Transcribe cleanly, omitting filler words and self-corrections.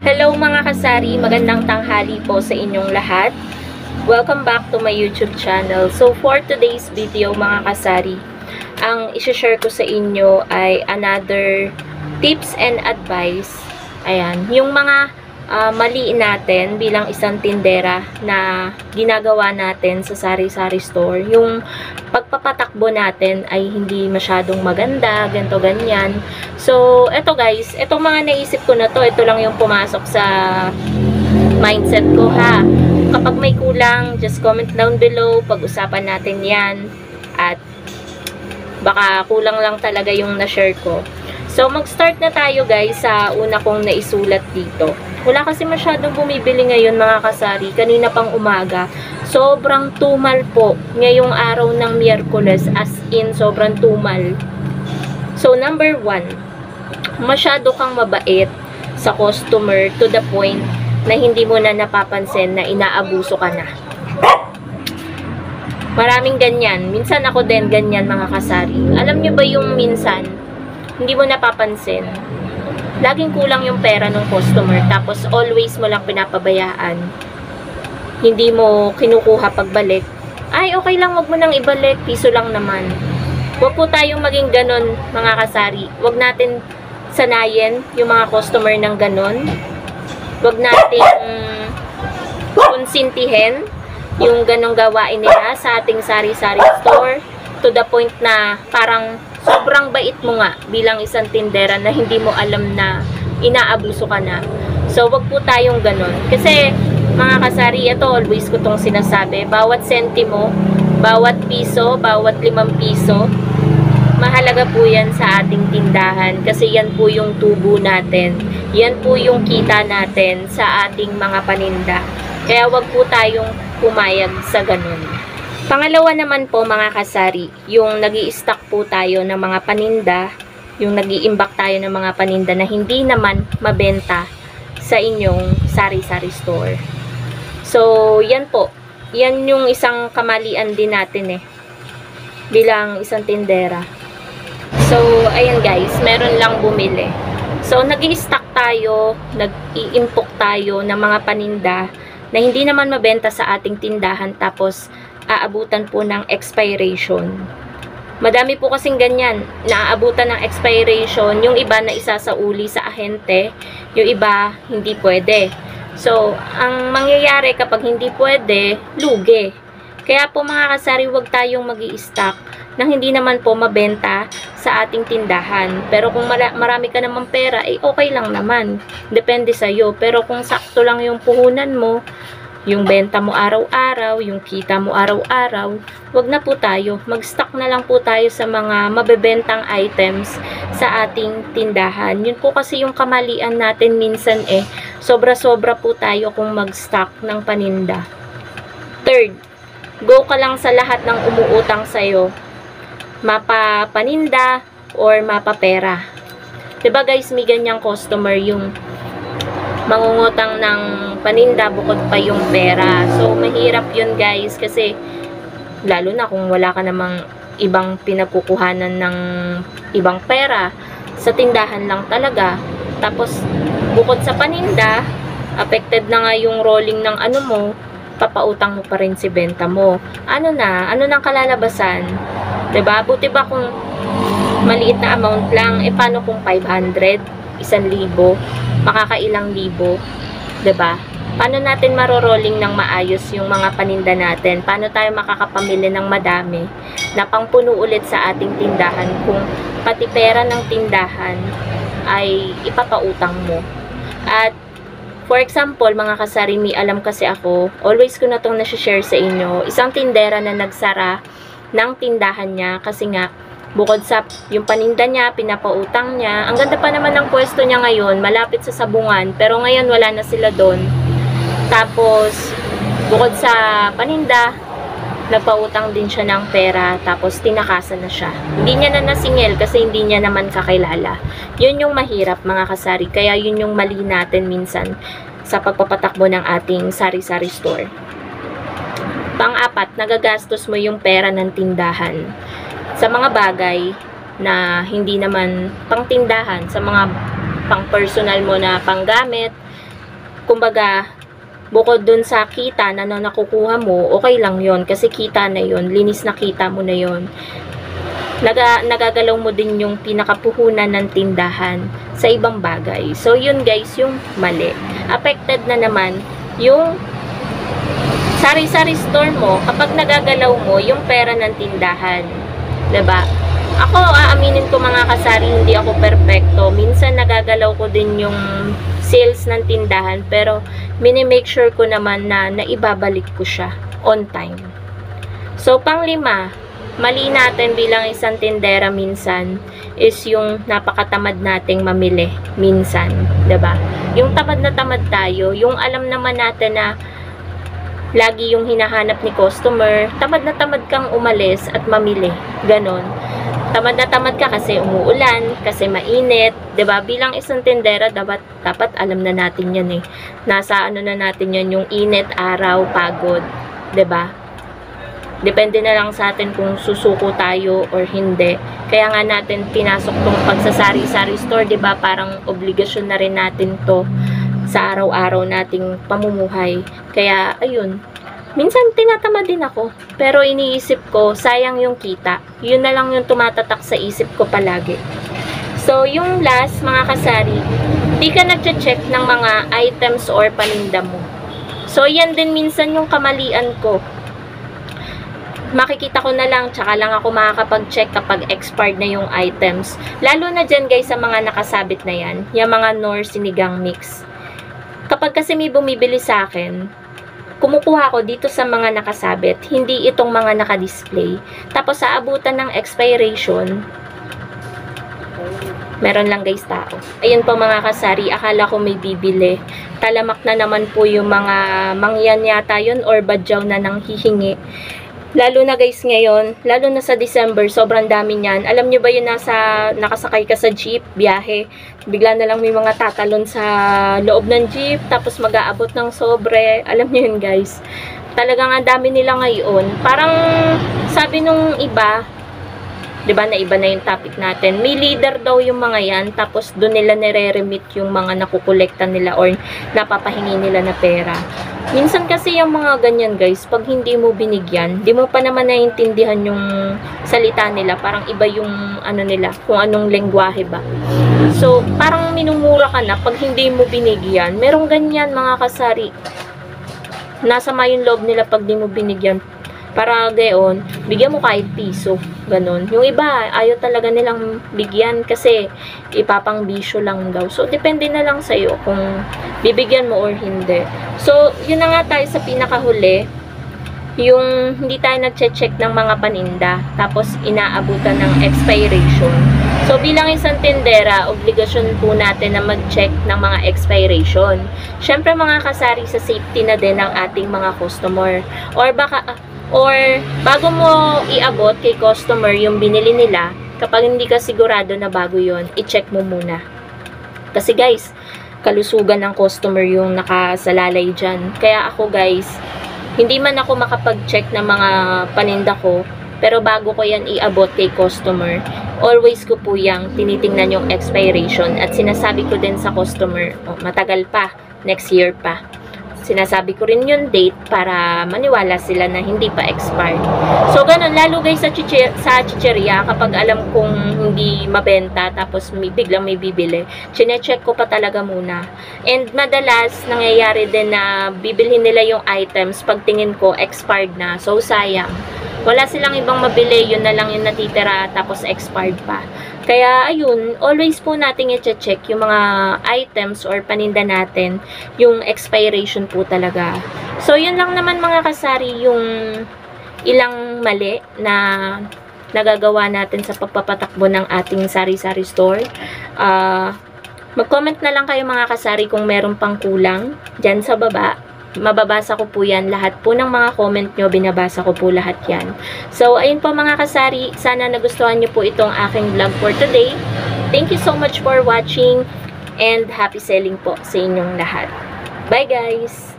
Hello mga kasari, magandang tanghali po sa inyong lahat. Welcome back to my YouTube channel. So for today's video mga kasari, ang isi-share ko sa inyo ay another tips and advice. Ayan, yung mga mali natin bilang isang tindera na ginagawa natin sa sari-sari store. Yung pagpapatakbo natin ay hindi masyadong maganda, ganto ganyan. So, eto guys, etong mga naisip ko na to, ito lang yung pumasok sa mindset ko ha. Kapag may kulang, just comment down below, pag-usapan natin yan. At baka kulang lang talaga yung na-share ko. So, mag-start na tayo guys sa una kong naisulat dito. Wala kasi masyadong bumibili ngayon mga kasari. Kanina pang umaga. Sobrang tumal po ngayong araw ng Miyerkules. As in, sobrang tumal. So, number 1. Masyado kang mabait sa customer to the point na hindi mo na napapansin na inaabuso ka na. Maraming ganyan. Minsan ako din ganyan mga kasari. Alam nyo ba yung minsan, hindi mo napapansin, laging kulang yung pera ng customer, tapos always mo lang pinapabayaan. Hindi mo kinukuha pagbalik. Ay, okay lang, wag mo nang ibalik, piso lang naman. Wag po tayong maging ganon, mga kasari. Wag natin sanayin yung mga customer ng ganon. Wag natin konsintihin yung ganong gawain nila sa ating sari-sari store to the point na parang sobrang bait mo nga bilang isang tindera na hindi mo alam na inaabuso ka na. So, wag po tayong ganon. Kasi, mga kasari, ito always ko tong sinasabi, bawat sentimo, bawat piso, bawat 5 piso, mahalaga po yan sa ating tindahan. Kasi yan po yung tubo natin. Yan po yung kita natin sa ating mga paninda. Kaya wag po tayong pumayag sa ganon. Pangalawa naman po mga kasari, yung nag-i-stock po tayo ng mga paninda, yung nag-iimbak tayo ng mga paninda na hindi naman mabenta sa inyong sari-sari store. So, yan po. Yan yung isang kamalian din natin bilang isang tindera. So, ayan guys, meron lang bumili. So, nag-i-stock tayo, nag-i-impok tayo ng mga paninda na hindi naman mabenta sa ating tindahan, tapos aabutan po ng expiration. Madami po kasing ganyan, naaabutan ng expiration, yung iba na isasauli sa ahente, yung iba hindi pwede. So, ang mangyayari kapag hindi pwede, lugi. Kaya po mga kasari, wag tayong mag-i-stock nang hindi naman po mabenta sa ating tindahan. Pero kung marami ka namang pera, okay lang naman. Depende sa'yo. Pero kung sakto lang yung puhunan mo, yung benta mo araw-araw, yung kita mo araw-araw, wag na po tayo. Mag-stock na lang po tayo sa mga mabebentang items sa ating tindahan. Yun po kasi yung kamalian natin minsan sobra-sobra po tayo kung mag-stock ng paninda. Third, go ka lang sa lahat ng umuutang sa'yo. Mapa-paninda or mapa-pera. Diba guys, may ganyang customer yung mangungutang ng paninda bukod pa yung pera. So, mahirap yun guys kasi lalo na kung wala ka namang ibang pinagkukuhanan ng ibang pera, sa tindahan lang talaga. Tapos, bukod sa paninda, affected na nga yung rolling ng ano mo, papautang mo pa rin si benta mo. Ano nang kalalabasan? Diba? Buti ba kung maliit na amount lang, paano kung 500? 1,000, makakailang libo, 'di ba? Paano natin marorolling ng maayos yung mga paninda natin? Paano tayo makakapamili ng madami na pangpuno ulit sa ating tindahan kung pati pera ng tindahan ay ipapautang mo? At for example, mga kasari, may alam kasi ako, always ko na itong nasi-share sa inyo, isang tindera na nagsara ng tindahan niya kasi nga bukod sa yung paninda niya, pinapautang niya. Ang ganda pa naman ng pwesto niya ngayon, malapit sa sabungan. Pero ngayon wala na sila doon. Tapos, bukod sa paninda, nagpautang din siya ng pera. Tapos, tinakasan na siya. Hindi niya na nasingil kasi hindi niya naman kakilala. Yun yung mahirap mga kasari. Kaya yun yung mali natin minsan sa pagpapatakbo ng ating sari-sari store. Pang-apat, nagagastos mo yung pera ng tindahan sa mga bagay na hindi naman pang tindahan, sa mga pang personal mo na panggamit, kumbaga, bukod dun sa kita na nakukuha mo, okay lang yon kasi kita na yon, linis na kita mo na yon. Nagagalaw mo din yung pinakapuhunan ng tindahan sa ibang bagay. So, yun guys, yung mali. Affected na naman yung sari-sari store mo kapag nagagalaw mo yung pera ng tindahan. 'Di ba? Ako, aaminin ko mga kasari, hindi ako perpekto. Minsan nagagalaw ko din yung sales ng tindahan, pero mini-make sure ko naman na naibabalik ko siya on time. So, pang-5, mali natin bilang isang tindera minsan is yung napakatamad nating mamili minsan, 'di ba? Yung tamad na tamad tayo, yung alam naman natin na lagi yung hinahanap ni customer, tamad na tamad kang umalis at mamili. Ganon. Tamad na tamad ka kasi umuulan, kasi mainit, 'di ba? Bilang isang tindera, dapat alam na natin 'yan eh. Nasa ano na natin 'yan, yung init, araw, pagod, 'di ba? Depende na lang sa atin kung susuko tayo or hindi. Kaya nga natin pinasok tong pagsasari-sari store, 'di ba? Parang obligasyon na rin natin 'to sa araw-araw nating pamumuhay. Kaya ayun, minsan tinatamad din ako, pero iniisip ko, sayang yung kita. Yun na lang yung tumatatak sa isip ko palagi. So, yung last, mga kasari, di ka nagche-check ng mga items or paninda mo. So, yan din minsan yung kamalian ko. Makikita ko na lang, tsaka lang ako makakapag-check kapag expired na yung items. Lalo na dyan guys sa mga nakasabit na yan, yung mga Knorr sinigang mix. Kapag kasi may bumibili sa akin, kumukuha ko dito sa mga nakasabit, hindi itong mga nakadisplay. Tapos sa abutan ng expiration, meron lang guys tao. Ayun po mga kasari, akala ko may bibili. Talamak na naman po yung mga mangyan yata yun or badyaw na nang hihingi. Lalo na guys ngayon, lalo na sa December, sobrang dami niyan. Alam niyo ba yun, nakasakay ka sa jeep, biyahe, bigla na lang may mga tatalon sa loob ng jeep, tapos mag-aabot ng sobre. Alam niyo yun guys. Talagang ang dami nila ngayon. Parang sabi nung iba, 'di ba, na iba na yung topic natin. May leader daw yung mga yan, tapos doon nila nire-remit yung mga nakukolekta nila or napapahingi nila na pera. Minsan kasi yung mga ganyan guys, pag hindi mo binigyan, di mo pa naman naiintindihan yung salita nila. Parang iba yung ano nila, kung anong lengguwahe ba. So, parang minumura ka na pag hindi mo binigyan. Merong ganyan mga kasari. Nasama yung loob nila pag di mo binigyan. Para gayon, bigyan mo kahit piso. Ganon. Yung iba, ayaw talaga nilang bigyan kasi ipapang bisyo lang daw. So, depende na lang sa'yo kung bibigyan mo or hindi. So, yun na nga tayo sa pinakahuli. Yung hindi tayo nag-check ng mga paninda. Tapos, inaabutan ng expiration. So, bilang isang tindera, obligasyon po natin na mag-check ng mga expiration. Syempre, mga kasari, sa safety na din ng ating mga customer. Or bago mo iabot kay customer yung binili nila, kapag hindi ka sigurado na bago yon, i-check mo muna. Kasi guys, kalusugan ng customer yung nakasalalay dyan. Kaya ako guys, hindi man ako makapag-check ng mga paninda ko, pero bago ko yan iabot kay customer, always ko po yung tinitingnan yung expiration at sinasabi ko din sa customer, oh, matagal pa, next year pa. Sinasabi ko rin yung date para maniwala sila na hindi pa expired. So, ganun. Lalo guys sa chicheria, kapag alam kong hindi mabenta, tapos biglang may bibili, chinecheck ko pa talaga muna. And madalas, nangyayari din na bibilhin nila yung items, pagtingin ko, expired na. So, sayang. Wala silang ibang mabili, yun na lang yung natitira, tapos expired pa. Kaya, ayun, always po natin i-check yung mga items or paninda natin, yung expiration po talaga. So, yun lang naman mga kasari, yung ilang mali na nagagawa natin sa pagpapatakbo ng ating sari-sari store. Mag-comment na lang kayo mga kasari kung meron pang kulang dyan sa baba. Mababasa ko po yan. Lahat po ng mga comment nyo, binabasa ko po lahat yan. So, ayun po mga kasari. Sana nagustuhan nyo po itong aking vlog for today. Thank you so much for watching and happy selling po sa inyong lahat. Bye guys!